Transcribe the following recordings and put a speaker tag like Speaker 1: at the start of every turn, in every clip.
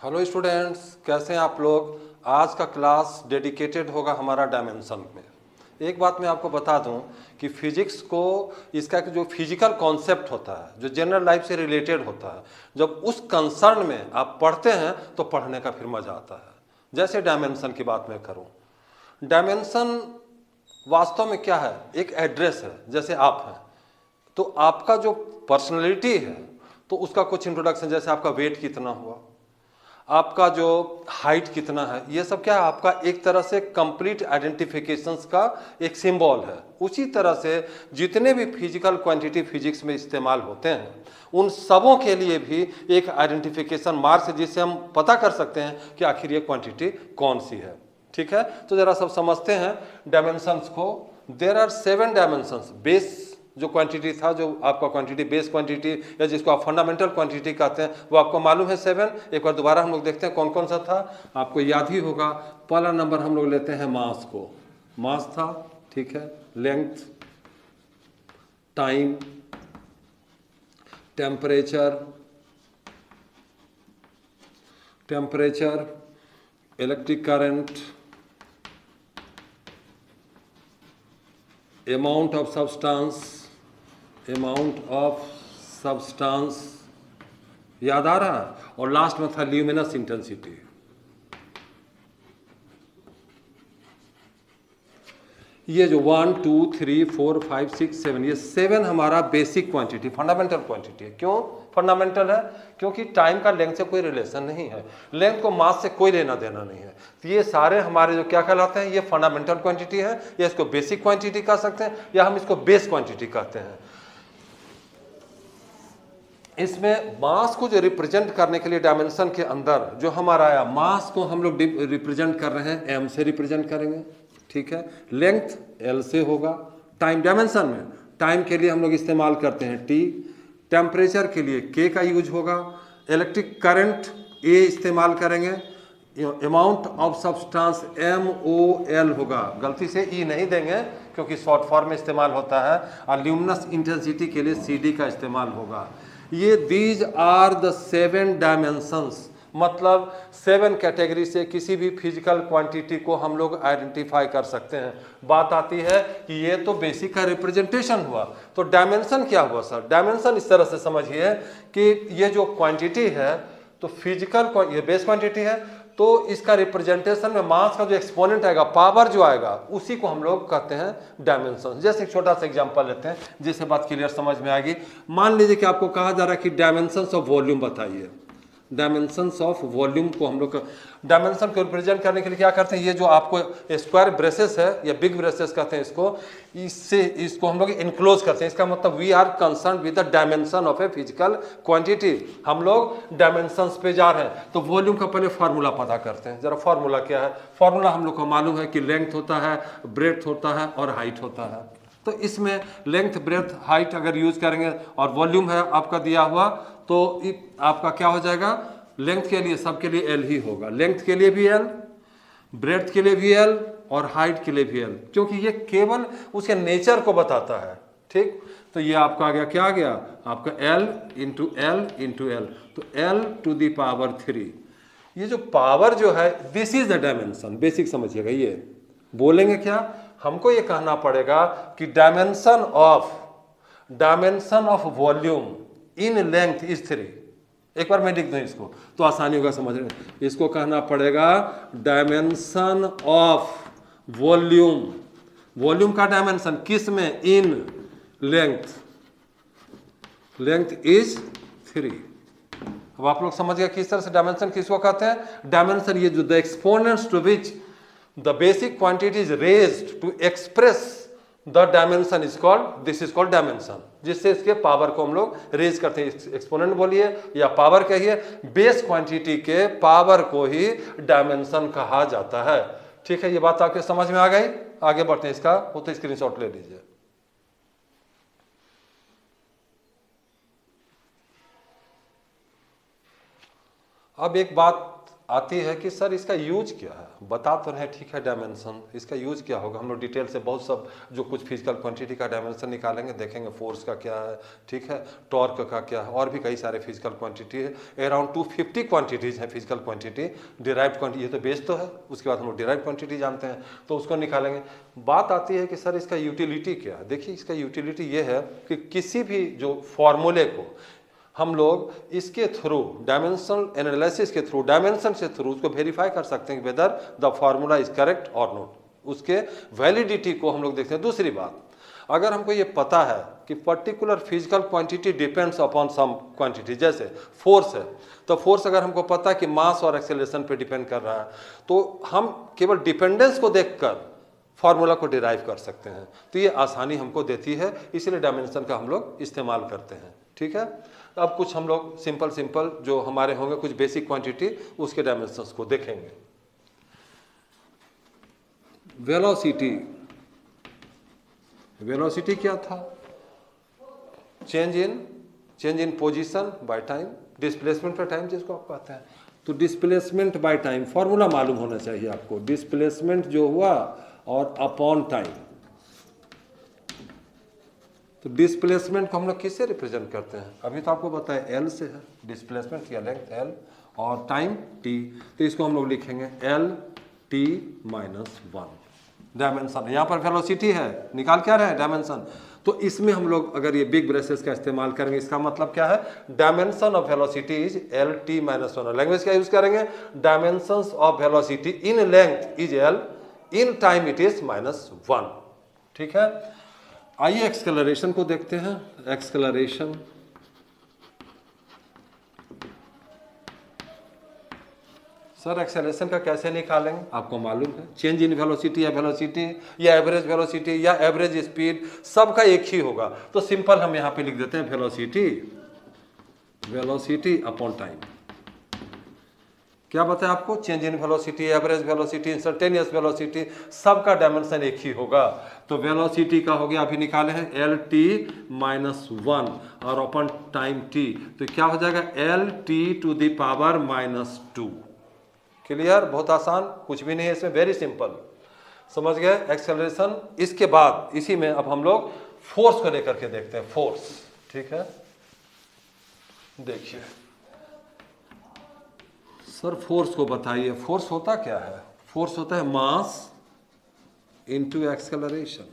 Speaker 1: Hello students, कैसे हैं आप लोग। आज का क्लास डेडिकेटेड होगा हमारा डायमेंशन में। एक बात मैं आपको बता दूं कि फिजिक्स को इसका जो फिजिकल कॉन्सेप्ट होता है, जो जनरल लाइफ से रिलेटेड होता है, जब उस कंसर्न में आप पढ़ते हैं तो पढ़ने का फिर मज़ा आता है। जैसे डायमेंशन की बात मैं करूं, डायमेंशन वास्तव में क्या है? एक एड्रेस है। जैसे आप हैं तो आपका जो पर्सनैलिटी है तो उसका कुछ इंट्रोडक्शन, जैसे आपका वेट कितना हुआ, आपका जो हाइट कितना है, ये सब क्या है? आपका एक तरह से कंप्लीट आइडेंटिफिकेशंस का एक सिंबल है। उसी तरह से जितने भी फिजिकल क्वांटिटी फिजिक्स में इस्तेमाल होते हैं उन सबों के लिए भी एक आइडेंटिफिकेशन मार्क्स है, जिससे हम पता कर सकते हैं कि आखिर ये क्वांटिटी कौन सी है। ठीक है, तो जरा सब समझते हैं डायमेंशंस को। There are 7 dimensions. बेस जो क्वांटिटी था, जो आपका क्वांटिटी बेस क्वांटिटी या जिसको आप फंडामेंटल क्वांटिटी कहते हैं, वो आपको मालूम है 7। एक बार दोबारा हम लोग देखते हैं कौन कौन सा था। आपको याद ही होगा, पहला नंबर हम लोग लेते हैं मास को। मास था, ठीक है। Length, time, temperature, electric current, amount of substance, याद आ रहा है। और लास्ट में था ल्यूमिनस इंटेंसिटी। ये जो 1 2 3 4 5 6 7, ये 7 हमारा बेसिक क्वांटिटी, फंडामेंटल क्वांटिटी है। क्यों फंडामेंटल है? क्योंकि टाइम का लेंथ से कोई रिलेशन नहीं है, लेंथ को मास से कोई लेना देना नहीं है। तो ये सारे हमारे जो क्या कहलाते हैं, ये फंडामेंटल क्वांटिटी है, या इसको बेसिक क्वांटिटी कह सकते हैं, या हम इसको बेस क्वांटिटी कहते हैं। इसमें मास को जो रिप्रेजेंट करने के लिए डायमेंशन के अंदर जो हमारा आया, मास को हम लोग रिप्रेजेंट कर रहे हैं एम से रिप्रेजेंट करेंगे, ठीक है। लेंथ एल से होगा। टाइम, डायमेंशन में टाइम के लिए हम लोग इस्तेमाल करते हैं टी। टेम्परेचर के लिए के का यूज होगा। इलेक्ट्रिक करंट ए इस्तेमाल करेंगे। अमाउंट ऑफ सब्सटेंस MOL होगा, गलती से ई नहीं देंगे क्योंकि शॉर्ट फॉर्म में इस्तेमाल होता है। और ल्यूमिनस इंटेंसिटी के लिए CD का इस्तेमाल होगा। ये दीज आर द 7 डायमेंशंस, मतलब 7 कैटेगरी से किसी भी फिजिकल क्वांटिटी को हम लोग आइडेंटिफाई कर सकते हैं। बात आती है कि ये तो बेसिक का रिप्रेजेंटेशन हुआ, तो डायमेंशन क्या हुआ सर? डायमेंशन इस तरह से समझिए कि ये जो क्वांटिटी है तो फिजिकल ये बेस क्वांटिटी है, तो इसका रिप्रेजेंटेशन में मास का जो एक्सपोनेंट आएगा, पावर जो आएगा, उसी को हम लोग कहते हैं डायमेंशन। जैसे एक छोटा सा एग्जांपल लेते हैं जिससे बात क्लियर समझ में आएगी। मान लीजिए कि आपको कहा जा रहा है कि डायमेंशंस ऑफ वॉल्यूम बताइए। डायमेंशंस ऑफ वॉल्यूम को हम लोग डायमेंशन को रिप्रेजेंट करने के लिए क्या करते हैं, ये जो आपको स्क्वायर ब्रेसेस है या बिग ब्रेसेस कहते हैं इसको, इसको हम लोग इनक्लोज करते हैं। इसका मतलब we are concern with the dimension of a physical quantity. हम लोग डायमेंशंस पे जा रहे हैं, तो वॉल्यूम का पहले फार्मूला पता करते हैं। जरा फार्मूला क्या है? फार्मूला हम लोग को मालूम है कि लेंथ होता है, ब्रेड्थ होता है और हाइट होता है। तो इसमें लेंथ, ब्रेड्थ, हाइट अगर यूज करेंगे और वॉल्यूम है आपका दिया हुआ, तो आपका क्या हो जाएगा? लेंथ के लिए सबके लिए एल ही होगा। लेंथ के लिए भी एल, ब्रेड्थ के लिए भी एल और हाइट के लिए भी एल, क्योंकि ये केवल उसके नेचर को बताता है। ठीक, तो ये आपका आ गया, क्या आ गया आपका? L into L into L, तो L टू द पावर 3। ये जो पावर जो है, this is the dimension. Basic समझिएगा, ये बोलेंगे क्या? हमको ये कहना पड़ेगा कि dimension of volume in length is 3। एक बार मैं लिख दूं इसको तो आसानी होगा समझने। इसको कहना पड़ेगा डायमेंशन ऑफ वॉल्यूम। वॉल्यूम का डायमेंशन किस में? In length. Length is 3। अब आप लोग समझ गए किस तरह से डायमेंशन किसको कहते हैं। डायमेंशन, ये जो the exponents to which the basic quantity is raised to express the dimension is called, this is called dimension, जिससे इसके पावर को हम लोग रेज करते हैं। एक्सपोनेंट बोलिए या पावर कहिए, बेस क्वांटिटी के पावर को ही डायमेंशन कहा जाता है। ठीक है, ये बात आपके समझ में आ गई। आगे बढ़ते हैं, इसका वो तो स्क्रीनशॉट ले लीजिए। अब एक बात आती है कि सर इसका यूज क्या है, बता तो रहे ठीक है डायमेंशन, इसका यूज क्या होगा। हम लोग डिटेल से बहुत सब जो कुछ फिजिकल क्वांटिटी का डायमेंशन निकालेंगे, देखेंगे फोर्स का क्या है, ठीक है, टॉर्क का क्या है, और भी कई सारे फिजिकल क्वांटिटी है। अराउंड 250 क्वांटिटीज हैं फिजिकल क्वांटिटी, डिराइव्ड क्वांटिटी, ये तो बेस तो है, उसके बाद हम लोग डिराइव्ड क्वांटिटी जानते हैं, तो उसको निकालेंगे। बात आती है कि सर इसका यूटिलिटी क्या है। देखिए इसका यूटिलिटी ये है कि किसी भी जो फॉर्मूले को हम लोग इसके थ्रू डायमेंशनल एनालिसिस के थ्रू, डायमेंशन से थ्रू उसको वेरीफाई कर सकते हैं कि whether the formula is correct और नॉट, उसके वैलिडिटी को हम लोग देखते हैं। दूसरी बात, अगर हमको ये पता है कि particular physical quantity depends upon some quantity, जैसे फोर्स है, तो फोर्स अगर हमको पता है कि मास और एक्सेलरेशन पे डिपेंड कर रहा है, तो हम केवल डिपेंडेंस को देखकर फार्मूला को डिराइव कर सकते हैं। तो ये आसानी हमको देती है, इसलिए डायमेंशन का हम लोग इस्तेमाल करते हैं, ठीक है। अब कुछ हम लोग सिंपल जो हमारे होंगे कुछ बेसिक क्वांटिटी, उसके डायमेंशंस को देखेंगे। वेलोसिटी क्या था, change in position by time, displacement by time जिसको आप कहते हैं। तो डिस्प्लेसमेंट बाय टाइम फॉर्मूला मालूम होना चाहिए आपको, डिस्प्लेसमेंट जो हुआ और अपॉन टाइम। तो डिस्प्लेसमेंट को हम लोग किससे रिप्रेजेंट करते हैं, अभी तो आपको बताया एल से है, डिस्प्लेसमेंट की लेंथ एल और टाइम टी, तो इसको हम लोग लिखेंगे एल टी माइनस 1। डायमेंशन यहाँ पर वेलोसिटी है, निकाल क्या रहे हैं डायमेंशन, तो इसमें हम लोग अगर ये बिग ब्रेसेस का इस्तेमाल करेंगे, इसका मतलब क्या है, dimension of velocity is L T minus 1। Language क्या यूज करेंगे, dimension of velocity in length is L, in time it is -1, ठीक है। आइए एक्सेलरेशन को देखते हैं। एक्सेलरेशन, सर एक्सेलरेशन का कैसे निकालेंगे, आपको मालूम है, चेंज इन वेलोसिटी या एवरेज वेलोसिटी या एवरेज स्पीड, सबका एक ही होगा। तो सिंपल हम यहां पे लिख देते हैं वेलोसिटी अपॉन टाइम। क्या बताया आपको, change in velocity, average velocity, instantaneous velocity, सबका डायमेंशन एक ही होगा। तो वेलोसिटी का हो गया, अभी निकाले हैं एल टी माइनस 1 और अपॉन टाइम टी, तो क्या हो जाएगा L T to the power -2। Clear, बहुत आसान, कुछ भी नहीं है इसमें, वेरी सिंपल, समझ गए एक्सेलरेशन। इसके बाद इसी में अब हम लोग फोर्स को लेकर के देखते हैं, फोर्स, ठीक है। देखिए सर फोर्स को बताइए, फोर्स होता क्या है, फोर्स होता है मास इनटू एक्सेलरेशन।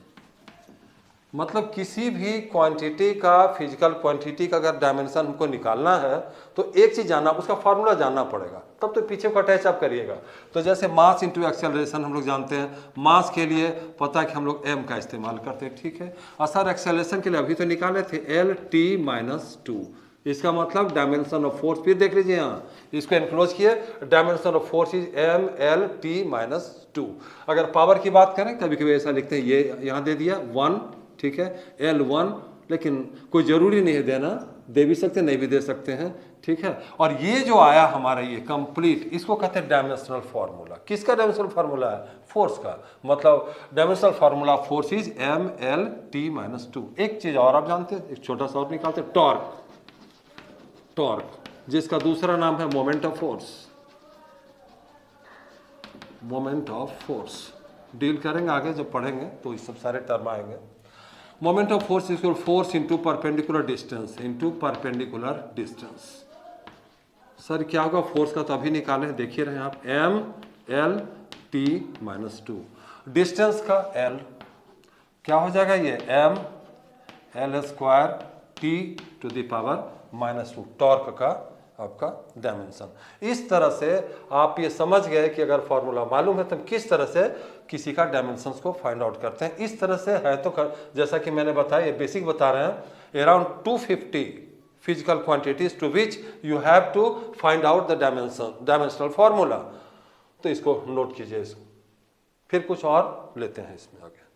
Speaker 1: मतलब किसी भी क्वांटिटी का, फिजिकल क्वांटिटी का अगर डायमेंशन हमको निकालना है तो एक चीज जानना, उसका फार्मूला जानना पड़ेगा, तब तो पीछे को अटैच आप करिएगा। तो जैसे मास इनटू एक्सेलरेशन हम लोग जानते हैं, मास के लिए पता है कि हम लोग m का इस्तेमाल करते हैं, ठीक है। और सर एक्सेलरेशन के लिए अभी तो निकाले थे एल टी माइनस 2, इसका मतलब डायमेंशन ऑफ फोर्स, फिर देख लीजिए यहाँ इसको एनक्लोज किए, dimension of force is M L T minus 2। अगर पावर की बात करें, कभी कभी ऐसा लिखते हैं, ये यहाँ दे दिया 1, ठीक है, L1, लेकिन कोई जरूरी नहीं है देना, दे भी सकते नहीं भी दे सकते हैं, ठीक है। और ये जो आया हमारा ये कंप्लीट, इसको कहते हैं डायमेंशनल फार्मूला। किसका डायमेंशनल फार्मूला है, फोर्स का, मतलब dimensional formula force is M L T minus 2। एक चीज और आप जानते हैं, एक छोटा सा और निकालते हैं, टॉर्क, जिसका दूसरा नाम है मोमेंट ऑफ फोर्स, डील करेंगे आगे जब पढ़ेंगे तो इस सब सारे टर्म आएंगे। Moment of force is force into perpendicular distance. Sir क्या होगा फोर्स का, तो अभी निकाले, देखिए रहे आप, M L T minus 2, distance का एल क्या हो जाएगा, ये M L square T to the power -2, torque का आपका डायमेंशन। इस तरह से आप ये समझ गए कि अगर फॉर्मूला मालूम है तो किस तरह से किसी का डायमेंशंस को फाइंड आउट करते हैं। इस तरह से है तो जैसा कि मैंने बताया, ये बेसिक बता रहे हैं, around 250 physical quantities to which you have to find out the dimensional formula. तो इसको नोट कीजिए, इसको फिर कुछ और लेते हैं इसमें आगे,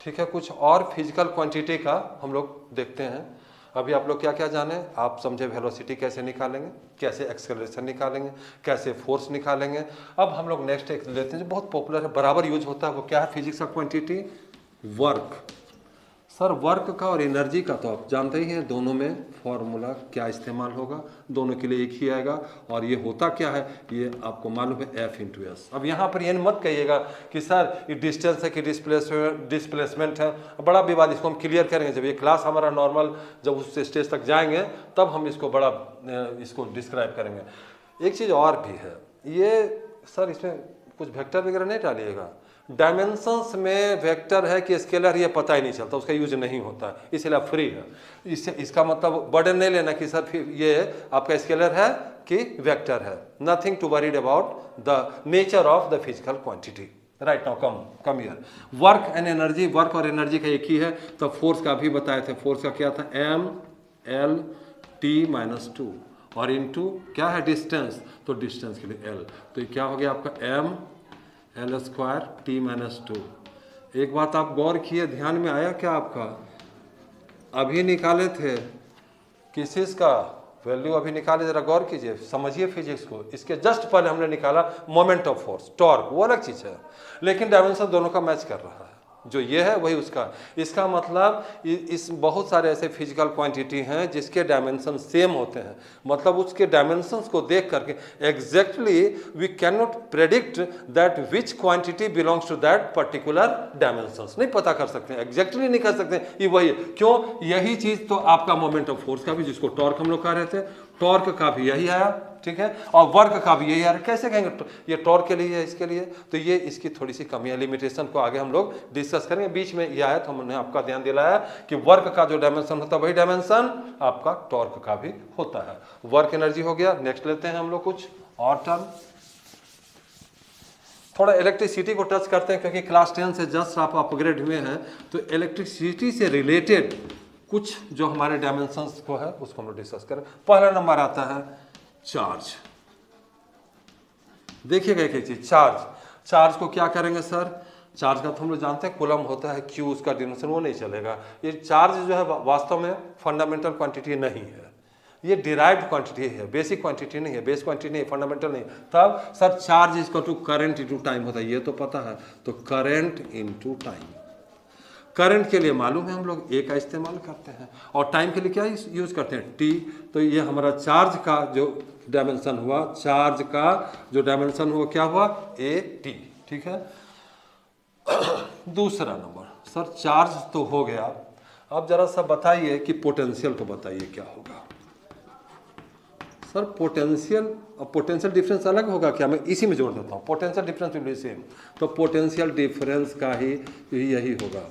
Speaker 1: ठीक है। कुछ और फिजिकल क्वांटिटी का हम लोग देखते हैं। अभी आप लोग क्या क्या जाने, आप समझे वेलोसिटी कैसे निकालेंगे, कैसे एक्सेलरेशन निकालेंगे, कैसे फोर्स निकालेंगे। अब हम लोग नेक्स्ट एक लेते हैं जो बहुत पॉपुलर है, बराबर यूज होता है, वो क्या है, फिजिक्स का क्वांटिटी, वर्क। सर वर्क का और एनर्जी का तो आप जानते ही हैं, दोनों में फॉर्मूला क्या इस्तेमाल होगा, दोनों के लिए एक ही आएगा। और ये होता क्या है, ये आपको मालूम है, F इंटू एस। अब यहाँ पर ये मत कहिएगा कि सर ये डिस्टेंस है कि डिस्प्लेसमेंट है, बड़ा विवाद, इसको हम क्लियर करेंगे जब ये क्लास हमारा नॉर्मल जब उस स्टेज तक जाएंगे तब हम इसको बड़ा इसको डिस्क्राइब करेंगे। एक चीज़ और भी है, ये सर इसमें कुछ वेक्टर वगैरह नहीं डालिएगा। डायमेंशंस में वेक्टर है कि स्केलर, ये पता ही नहीं चलता, उसका यूज नहीं होता, इसलिए फ्री है। इससे इसका मतलब बर्डन नहीं लेना कि सर फिर ये आपका स्केलर है कि वेक्टर है। Nothing to worried about the nature of the physical quantity. Right now come here. Work and energy, work और एनर्जी का एक ही है। तो फोर्स का भी बताए थे, फोर्स का क्या था, m(L)T-2 और इनटू क्या है डिस्टेंस, तो डिस्टेंस के लिए L, तो ये क्या हो गया आपका m(L)2T-2। एक बात आप गौर किए, ध्यान में आया क्या आपका, अभी निकाले थे किस चीज़ का वैल्यू, अभी निकाले, जरा गौर कीजिए, समझिए फिजिक्स को। इसके जस्ट पहले हमने निकाला मोमेंट ऑफ फोर्स, टॉर्क, वो अलग चीज़ है, लेकिन डायमेंशन दोनों का मैच कर रहा है, जो ये है वही उसका। इसका मतलब इस बहुत सारे ऐसे फिजिकल क्वांटिटी हैं जिसके डायमेंशन सेम होते हैं, मतलब उसके डायमेंशंस को देख करके exactly we can not predict that which quantity belongs to that particular dimensions, नहीं पता कर सकते हैं, एग्जैक्टली नहीं कर सकते हैं, ये वही है। क्यों, यही चीज़ तो आपका मोमेंट ऑफ फोर्स का भी, जिसको टॉर्क हम लोग कह रहे थे, टॉर्क का भी यही आया, ठीक है, और वर्क का भी यही आया। कैसे कहेंगे ये टॉर्क के लिए है, इसके लिए, तो ये इसकी थोड़ी सी कमियां, लिमिटेशन को आगे हम लोग डिस्कस करेंगे। बीच में ये आया तो हमने आपका ध्यान दिलाया कि वर्क का जो डायमेंशन होता है वही डायमेंशन आपका टॉर्क का भी होता है। वर्क एनर्जी हो गया। नेक्स्ट लेते हैं हम लोग कुछ और टर्म, थोड़ा इलेक्ट्रिसिटी को टच करते हैं, क्योंकि क्लास 10 से जस्ट आप अपग्रेड हुए हैं, तो इलेक्ट्रिसिटी से रिलेटेड कुछ जो हमारे डायमेंशंस को है उसको हम लोग डिस्कस करें। पहला नंबर आता है चार्ज। देखिएगा एक चीज, चार्ज को क्या करेंगे सर, चार्ज का तो हम लोग जानते हैं कूलम होता है, क्यू उसका डिनोमिनेशन, वो नहीं चलेगा। ये चार्ज जो है वास्तव में फंडामेंटल क्वांटिटी नहीं है, ये डिराइव्ड क्वांटिटी है, बेसिक क्वांटिटी नहीं है, बेस क्वांटिटी नहीं है, फंडामेंटल नहीं। तब sir charge equal to current into time होता है, ये तो पता है, तो करंट इनटू टाइम। करंट के लिए मालूम है हम लोग ए का इस्तेमाल करते हैं, और टाइम के लिए क्या यूज करते हैं, टी। तो ये हमारा चार्ज का जो डायमेंशन हुआ, चार्ज का जो डायमेंशन हुआ क्या हुआ, ए टी, ठीक है। दूसरा नंबर सर, चार्ज तो हो गया, अब जरा सा बताइए कि पोटेंशियल को बताइए क्या होगा। सर पोटेंशियल और पोटेंशियल डिफरेंस अलग होगा क्या, मैं इसी में जोड़ देता हूँ, potential difference will be same, तो पोटेंशियल डिफरेंस का ही यही होगा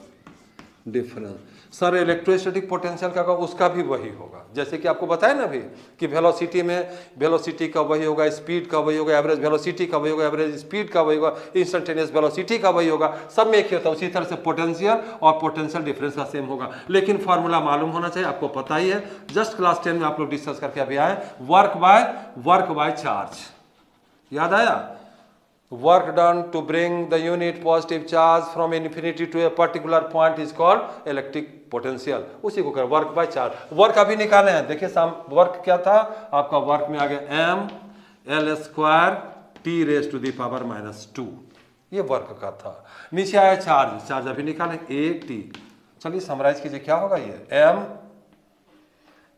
Speaker 1: डिफरेंस। सर इलेक्ट्रोस्टैटिक पोटेंशियल का उसका भी वही होगा, जैसे कि आपको बताया ना अभी कि वेलोसिटी में वेलोसिटी का वही होगा, स्पीड का वही होगा, एवरेज वेलोसिटी का वही होगा, एवरेज स्पीड का वही होगा, इंस्टेंटेनियस वेलोसिटी का वही होगा, सब में एक ही होता है। उसी तरह से पोटेंशियल और पोटेंशियल डिफरेंस का सेम होगा, लेकिन फार्मूला मालूम होना चाहिए, आपको पता ही है, जस्ट क्लास 10 में आप लोग डिस्कस करके अभी आए, वर्क बाय चार्ज, याद आया। Work done to bring the unit positive charge from infinity to a particular point is called electric potential। उसी को कर वर्क बाय चार्ज। वर्क अभी निकाले हैं, देखिए वर्क क्या था आपका, वर्क में आ गया m(L)2T⁻⁻², ये वर्क का था। नीचे आया चार्ज अभी निकाले AT। चलिए समराइज कीजिए क्या होगा, ये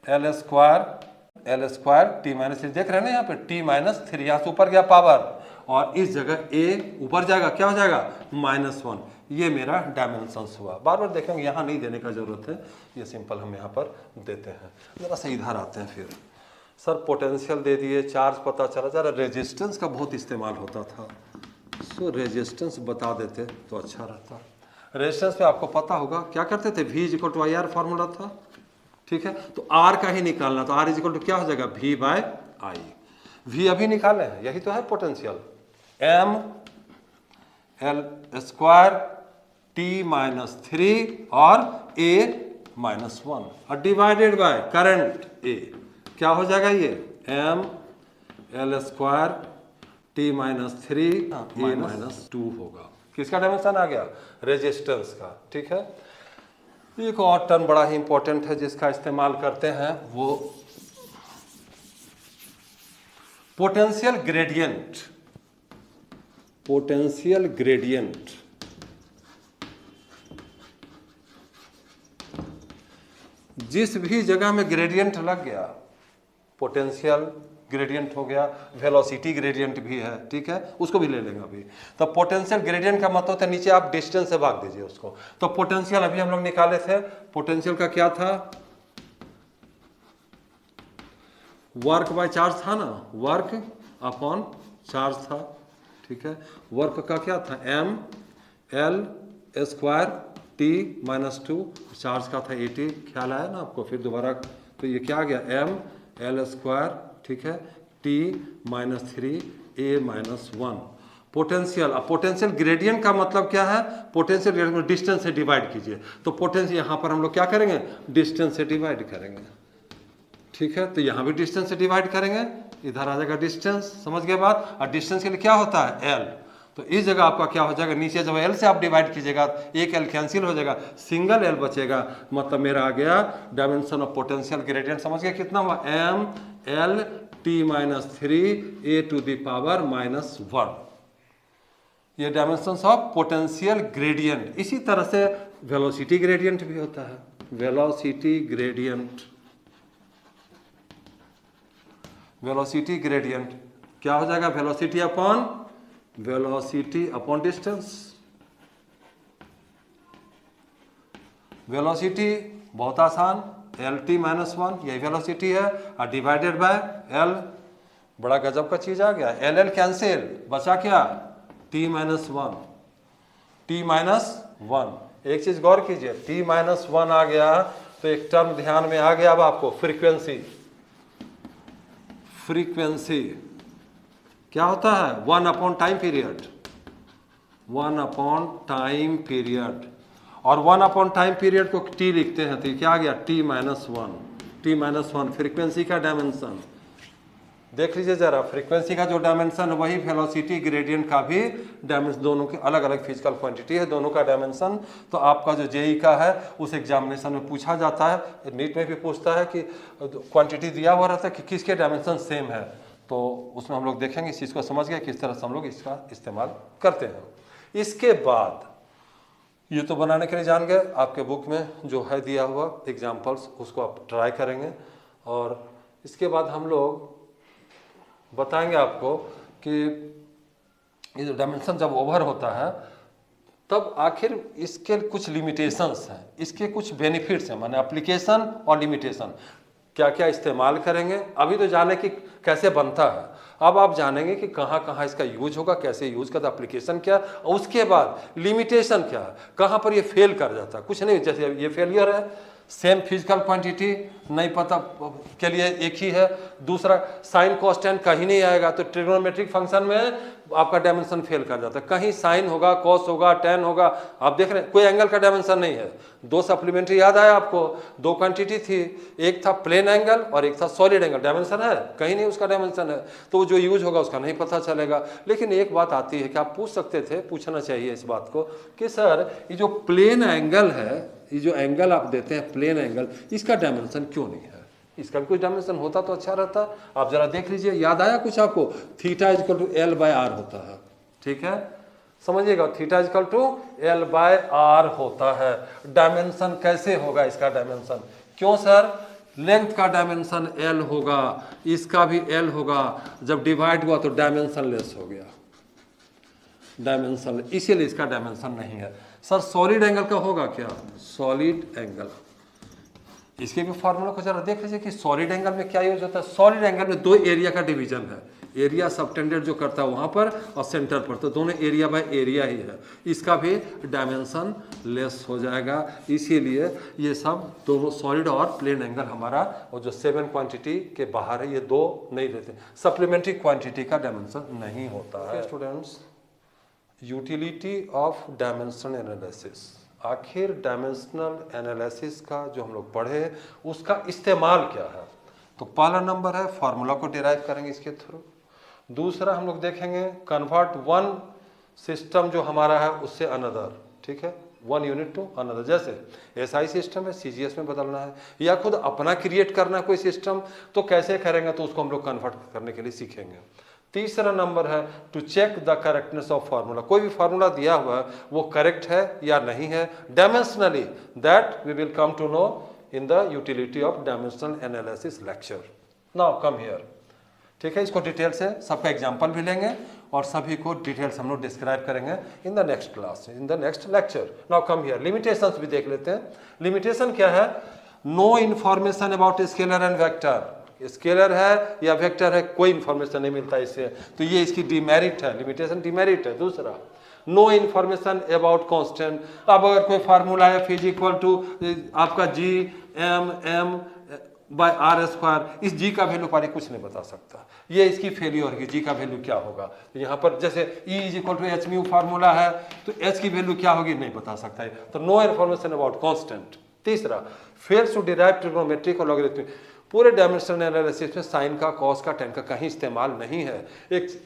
Speaker 1: m(L)2T-3, देख रहे हैं ना यहाँ पे T-3, यहाँ से ऊपर गया पावर, और इस जगह ए ऊपर जाएगा, क्या हो जाएगा -1। ये मेरा डायमेंशंस हुआ। बार बार देखेंगे, यहाँ नहीं देने का जरूरत है, ये सिंपल हम यहाँ पर देते हैं। जरा से इधर आते हैं फिर, सर पोटेंशियल दे दिए, चार्ज पता चला, जरा रेजिस्टेंस का बहुत इस्तेमाल होता था, सो रेजिस्टेंस बता देते तो अच्छा रहता। रेजिस्टेंस में आपको पता होगा क्या करते थे, V=IR फॉर्मूला था, ठीक है, तो R का ही निकालना, तो R क्या हो जाएगा, V/I। V अभी निकाले हैं, यही तो है पोटेंशियल, m(L)2T-3 और A-1 और डिवाइडेड बाय करंट A, क्या हो जाएगा ये m(L)2T-3 A-2 होगा। किसका डायमेंशन आ गया, रेजिस्टेंस का, ठीक है। एक और टर्म बड़ा ही इंपॉर्टेंट है जिसका इस्तेमाल करते हैं, वो पोटेंशियल ग्रेडियंट। पोटेंशियल ग्रेडियंट जिस भी जगह में ग्रेडियंट लग गया, पोटेंशियल ग्रेडियंट हो गया, वेलोसिटी ग्रेडियंट भी है, ठीक है, उसको भी ले लेंगे अभी। तो पोटेंशियल ग्रेडियंट का मतलब होता है नीचे आप डिस्टेंस से भाग दीजिए उसको। तो पोटेंशियल अभी हम लोग निकाले थे, पोटेंशियल का क्या था, वर्क बाय चार्ज था ना, वर्क अपॉन चार्ज था, ठीक है। वर्क का क्या था, M L square T minus 2, charge का था 80, ख्याल आया ना आपको, फिर दोबारा, तो ये क्या आ गया, एम एल स्क्वायर, ठीक है, टी माइनस 3 ए माइनस 1। पोटेंशियल, अब पोटेंशियल ग्रेडियंट का मतलब क्या है, पोटेंशियल ग्रेडियंट डिस्टेंस से डिवाइड कीजिए, तो पोटेंशियल यहाँ पर हम लोग क्या करेंगे, डिस्टेंस से डिवाइड करेंगे, ठीक है। तो यहाँ भी डिस्टेंस से डिवाइड करेंगे, इधर आ जाएगा डिस्टेंस, समझ गए बात। और डिस्टेंस के लिए क्या होता है, एल, तो इस जगह आपका क्या हो जाएगा, नीचे जब एल से आप डिवाइड कीजिएगा, एक एल कैंसिल हो जाएगा, सिंगल एल बचेगा, मतलब मेरा आ गया डायमेंशन ऑफ पोटेंशियल ग्रेडियंट, समझ गए कितना हुआ, M L T minus 3 A to the power minus 1, ये डायमेंशन ऑफ पोटेंशियल ग्रेडियंट। इसी तरह से वेलोसिटी ग्रेडियंट भी होता है, वेलोसिटी ग्रेडियंट, वेलोसिटी ग्रेडियंट क्या हो जाएगा, वेलोसिटी अपॉन डिस्टेंस। वेलोसिटी बहुत आसान, एल टी माइनस 1 यही वेलोसिटी है, और डिवाइडेड बाय एल, बड़ा गजब का चीज आ गया, एल एल कैंसिल, बचा क्या, टी माइनस 1, टी माइनस 1। एक चीज गौर कीजिए, टी माइनस 1 आ गया, तो एक टर्म ध्यान में आ गया अब आपको, फ्रीक्वेंसी। फ्रीक्वेंसी क्या होता है, 1 upon time period, 1 upon time period, और 1 अपॉन टाइम पीरियड को टी लिखते हैं, तो क्या आ गया, T minus 1, T minus 1 frequency का डायमेंशन। देख लीजिए जरा, फ्रीक्वेंसी का जो डायमेंशन है वही वेलोसिटी ग्रेडियंट का भी डायमेंशन, दोनों के अलग अलग फिजिकल क्वांटिटी है, दोनों का डायमेंशन। तो आपका जो जेई का है उस एग्जामिनेशन में पूछा जाता है, नीट में भी पूछता है कि क्वांटिटी दिया हुआ रहता है कि किसके डायमेंशन सेम है, तो उसमें हम लोग देखेंगे इस चीज़ को, समझ गए किस तरह से हम लोग इसका इस्तेमाल करते हैं। इसके बाद ये तो बनाने के लिए जान गए, आपके बुक में जो है दिया हुआ एग्जाम्पल्स उसको आप ट्राई करेंगे, और इसके बाद हम लोग बताएंगे आपको कि ये जो डायमेंशन जब ओवर होता है तब आखिर इसके कुछ लिमिटेशंस हैं, इसके कुछ बेनिफिट्स हैं, माने एप्लीकेशन और लिमिटेशन, क्या क्या इस्तेमाल करेंगे। अभी तो जाने कि कैसे बनता है, अब आप जानेंगे कि कहाँ कहाँ इसका यूज होगा, कैसे यूज करता, एप्लीकेशन क्या, और उसके बाद लिमिटेशन क्या है, कहाँ पर ये फेल कर जाता है। कुछ नहीं, जैसे ये फेलियर है, सेम फिजिकल क्वांटिटी नहीं पता के लिए एक ही है, दूसरा साइन कॉस्टेंट कहीं नहीं आएगा, तो ट्रिग्नोमेट्रिक फंक्शन में आपका डायमेंशन फेल कर जाता है, कहीं साइन होगा, कॉस होगा, टेन होगा, आप देख रहे हैं कोई एंगल का डायमेंशन नहीं है। दो सप्लीमेंट्री याद आया आपको, दो क्वांटिटी थी, एक था प्लेन एंगल और एक था सॉलिड एंगल, डायमेंशन है कहीं नहीं, उसका डायमेंशन है, तो जो यूज होगा उसका नहीं पता चलेगा। लेकिन एक बात आती है कि आप पूछ सकते थे, पूछना चाहिए इस बात को कि सर ये जो प्लेन एंगल है, ये जो एंगल आप देते हैं प्लेन एंगल, इसका डायमेंशन क्यों नहीं है, इसका भी कुछ डायमेंशन होता तो अच्छा रहता। आप जरा देख लीजिए, याद आया कुछ आपको, theta is equal to L by R होता है, ठीक है, समझिएगा, theta is equal to L by R होता है। डायमेंशन कैसे होगा, इसका डायमेंशन क्यों सर, लेंथ का डायमेंशन एल होगा, इसका भी एल होगा, जब डिवाइड हुआ तो डायमेंशन लेस हो गया, डायमेंशन, इसीलिए इसका डायमेंशन नहीं है। सर सॉलिड एंगल का होगा क्या, सॉलिड एंगल, इसके भी फॉर्मूला को जरा देख लीजिए कि सॉलिड एंगल में क्या यूज होता है। सॉलिड एंगल में दो एरिया का डिवीजन है, एरिया सबटेंडेड जो करता है वहां पर और सेंटर पर, तो दोनों एरिया बाय एरिया ही है, इसका भी डायमेंशन लेस हो जाएगा। इसीलिए ये सब दोनों सॉलिड और प्लेन एंगल हमारा, और जो 7 क्वांटिटी के बाहर है ये दो नहीं लेते, सप्लीमेंट्री क्वांटिटी का डायमेंशन नहीं होता है। Students, utility of dimension analysis, आखिर डायमेंशनल एनालिसिस का जो हम लोग पढ़े उसका इस्तेमाल क्या है। तो पहला नंबर है फार्मूला को डिराइव करेंगे इसके थ्रू, दूसरा हम लोग देखेंगे कन्वर्ट वन सिस्टम जो हमारा है उससे अनदर, ठीक है, वन यूनिट टू अनदर, जैसे एसआई सिस्टम है सीजीएस में बदलना है, या खुद अपना क्रिएट करना है कोई सिस्टम, तो कैसे करेंगे, तो उसको हम लोग कन्वर्ट करने के लिए सीखेंगे। तीसरा नंबर है to check the correctness of formula, कोई भी फार्मूला दिया हुआ है वो करेक्ट है या नहीं है dimensionally, that we will come to know in the utility of dimensional analysis lecture. Now come here. ठीक है, इसको डिटेल से सबका एग्जाम्पल भी लेंगे और सभी को डिटेल्स हम लोग डिस्क्राइब करेंगे in the next class, in the next lecture. Now come here, limitations भी देख लेते हैं. लिमिटेशन क्या है? No information about scalar and vector. Scalar है या वेक्टर है, कोई इंफॉर्मेशन नहीं मिलता इससे, तो ये इसकी डिमेरिट है, लिमिटेशन डिमेरिट है. दूसरा, नो इन्फॉर्मेशन अबाउट कांस्टेंट. अब अगर कोई फार्मूला है फिज इक्वल टू आपका G M M by R square, इस जी का वैल्यू पारी कुछ नहीं बता सकता, ये इसकी फेल्योर है. जी का वैल्यू क्या होगा? तो यहाँ पर जैसे E is equal to H mu formula है, तो एच की वैल्यू क्या होगी नहीं बता सकता है. तो नो इन्फॉर्मेशन अबाउट कांस्टेंट. तीसरा, फेल्स टू डिराइव ट्रिग्नोमेट्रिक और लॉगरिथमिक. पूरे डायमेंशनल एनालिसिस में साइन का, कॉस का, टेन का कहीं इस्तेमाल नहीं है. एक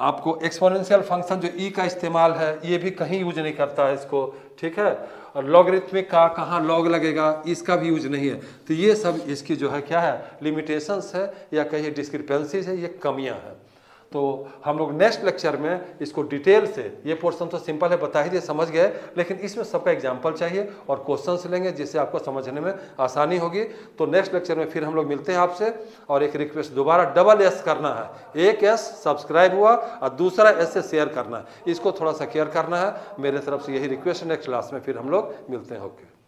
Speaker 1: आपको एक्सपोनेंशियल फंक्शन जो ई का इस्तेमाल है ये भी कहीं यूज नहीं करता है इसको, ठीक है. और लॉगरिथमिक का कहाँ लॉग लगेगा, इसका भी यूज नहीं है. तो ये सब इसकी जो है क्या है, लिमिटेशंस है या कहिए डिस्क्रिपेंसीज है, ये कमियां हैं. तो हम लोग नेक्स्ट लेक्चर में इसको डिटेल से, ये पोर्शन तो सिंपल है बता ही दिए, समझ गए, लेकिन इसमें सबका एग्जांपल चाहिए और क्वेश्चंस लेंगे जिससे आपको समझने में आसानी होगी. तो नेक्स्ट लेक्चर में फिर हम लोग मिलते हैं आपसे. और एक रिक्वेस्ट, दोबारा डबल एस करना है. एक एस सब्सक्राइब हुआ और दूसरा एस से शेयर करना है, इसको थोड़ा सा केयर करना है. मेरे तरफ से यही रिक्वेस्ट. नेक्स्ट क्लास में फिर हम लोग मिलते हैं. ओके.